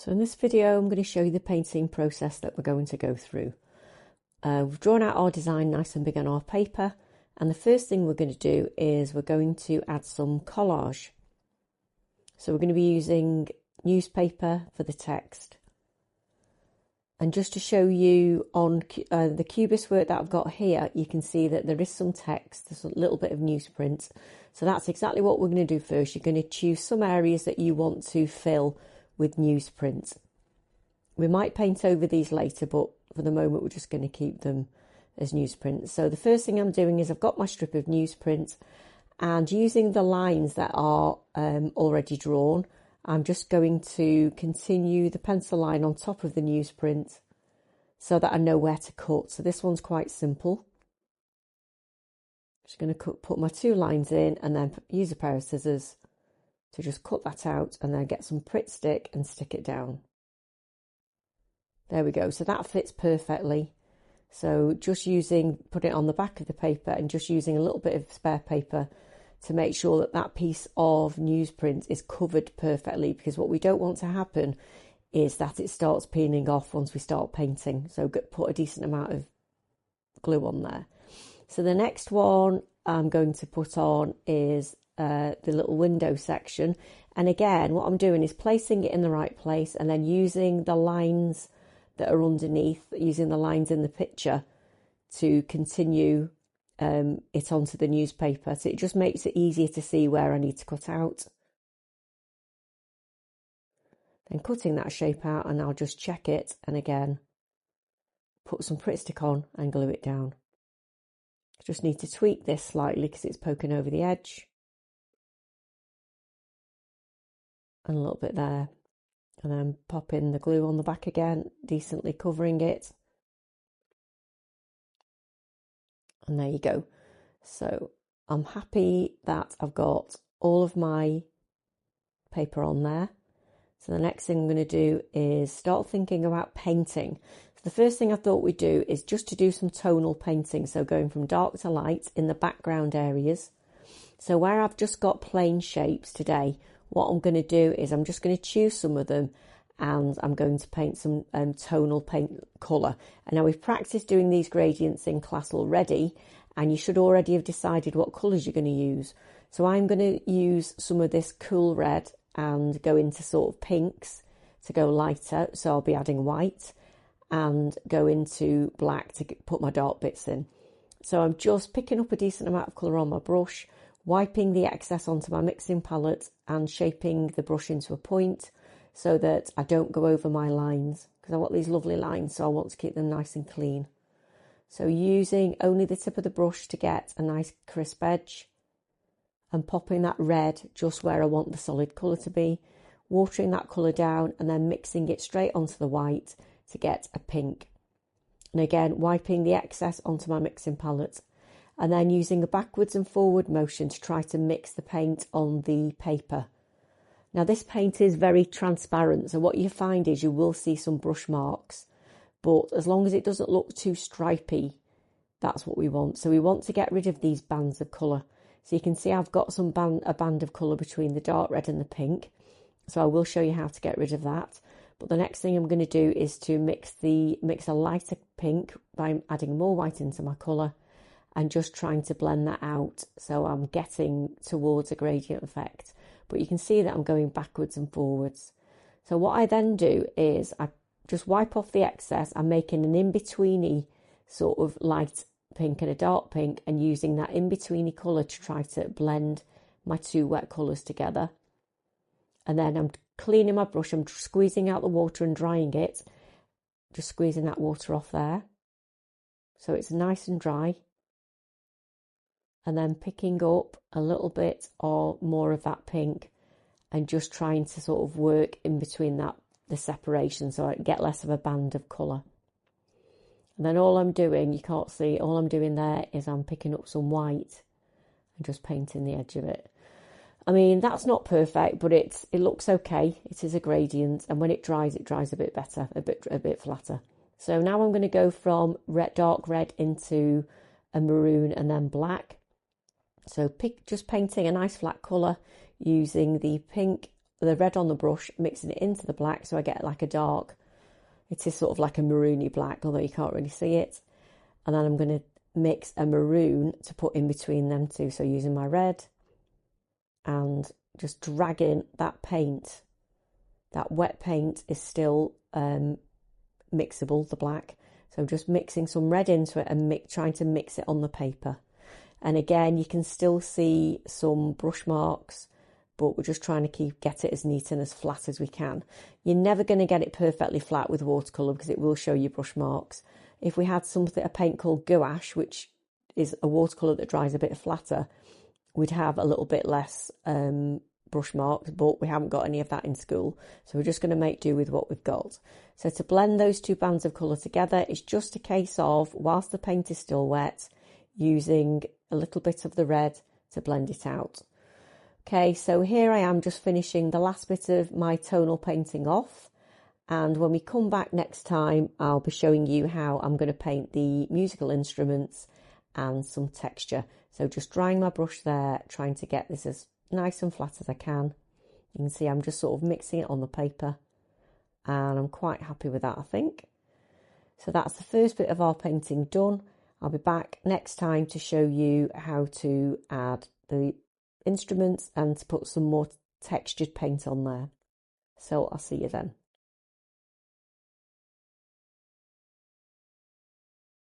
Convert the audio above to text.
So in this video I'm going to show you the painting process that we're going to go through. We've drawn out our design nice and big on our paper, and the first thing we're going to do is we're going to add some collage. So we're going to be using newspaper for the text. And just to show you on the Cubist work that I've got here, you can see that there is some text, there's a little bit of newsprint. So that's exactly what we're going to do first. You're going to choose some areas that you want to fill with newsprint. We might paint over these later, but for the moment we're just going to keep them as newsprint. So the first thing I'm doing is I've got my strip of newsprint, and using the lines that are already drawn, I'm just going to continue the pencil line on top of the newsprint so that I know where to cut. So this one's quite simple. Just going to put my two lines in and then use a pair of scissors to just cut that out, and then get some Pritt stick and stick it down. There we go. So that fits perfectly. So just put it on the back of the paper and just using a little bit of spare paper to make sure that that piece of newsprint is covered perfectly, because what we don't want to happen is that it starts peeling off once we start painting. So put a decent amount of glue on there. So the next one I'm going to put on is the little window section. And again, what I'm doing is placing it in the right place and then using the lines that are underneath, using the lines in the picture to continue it onto the newspaper. So it just makes it easier to see where I need to cut out. Then cutting that shape out, and I'll just check it, and again put some Pritt stick on and glue it down. I just need to tweak this slightly because it's poking over the edge, and a little bit there, and then pop in the glue on the back again, decently covering it. And there you go. So I'm happy that I've got all of my paper on there. So the next thing I'm going to do is start thinking about painting. So the first thing I thought we'd do is just to do some tonal painting. So going from dark to light in the background areas. So where I've just got plain shapes today, what I'm going to do is I'm just going to choose some of them, and I'm going to paint some tonal paint colour. And now we've practiced doing these gradients in class already, and you should already have decided what colours you're going to use. So I'm going to use some of this cool red and go into sort of pinks to go lighter. So I'll be adding white and go into black to put my dark bits in. So I'm just picking up a decent amount of colour on my brush, wiping the excess onto my mixing palette and shaping the brush into a point, so that I don't go over my lines, because I want these lovely lines, so I want to keep them nice and clean. So using only the tip of the brush to get a nice crisp edge, and popping that red just where I want the solid colour to be, watering that colour down and then mixing it straight onto the white to get a pink. And again, wiping the excess onto my mixing palette, and then using a backwards and forward motion to try to mix the paint on the paper. Now this paint is very transparent, so what you find is you will see some brush marks, but as long as it doesn't look too stripy, that's what we want. So we want to get rid of these bands of colour. So you can see I've got a band of colour between the dark red and the pink, so I will show you how to get rid of that. But the next thing I'm going to do is to mix a lighter pink by adding more white into my colour and just trying to blend that out, so I'm getting towards a gradient effect. But you can see that I'm going backwards and forwards. So what I then do is I just wipe off the excess. I'm making an in-betweeny sort of light pink and a dark pink, and using that in-betweeny colour to try to blend my two wet colours together. And then I'm cleaning my brush, I'm squeezing out the water and drying it, just squeezing that water off there so it's nice and dry. And then picking up a little bit or more of that pink and just trying to sort of work in between the separation, so I get less of a band of colour. And then all I'm doing, you can't see, all I'm doing there is I'm picking up some white and just painting the edge of it. I mean, that's not perfect, but it looks okay. It is a gradient, and when it dries a bit better, a bit flatter. So now I'm going to go from dark red into a maroon and then black. So just painting a nice flat colour using the pink the red on the brush, mixing it into the black, so I get like a dark, it is sort of like a maroony black, although you can't really see it. And then I'm going to mix a maroon to put in between them two, so using my red and just dragging that paint. That wet paint is still mixable, the black, so just mixing some red into it and trying to mix it on the paper. And again, you can still see some brush marks, but we're just trying to get it as neat and as flat as we can. You're never going to get it perfectly flat with watercolour because it will show you brush marks. If we had a paint called gouache, which is a watercolour that dries a bit flatter, we'd have a little bit less brush marks, but we haven't got any of that in school. So we're just going to make do with what we've got. So to blend those two bands of colour together, it's just a case of, whilst the paint is still wet, using a little bit of the red to blend it out. Okay, so here I am just finishing the last bit of my tonal painting off. And when we come back next time, I'll be showing you how I'm going to paint the musical instruments and some texture. So just drying my brush there, trying to get this as nice and flat as I can. You can see I'm just sort of mixing it on the paper, and I'm quite happy with that, I think. So that's the first bit of our painting done. I'll be back next time to show you how to add the instruments and to put some more textured paint on there. So I'll see you then.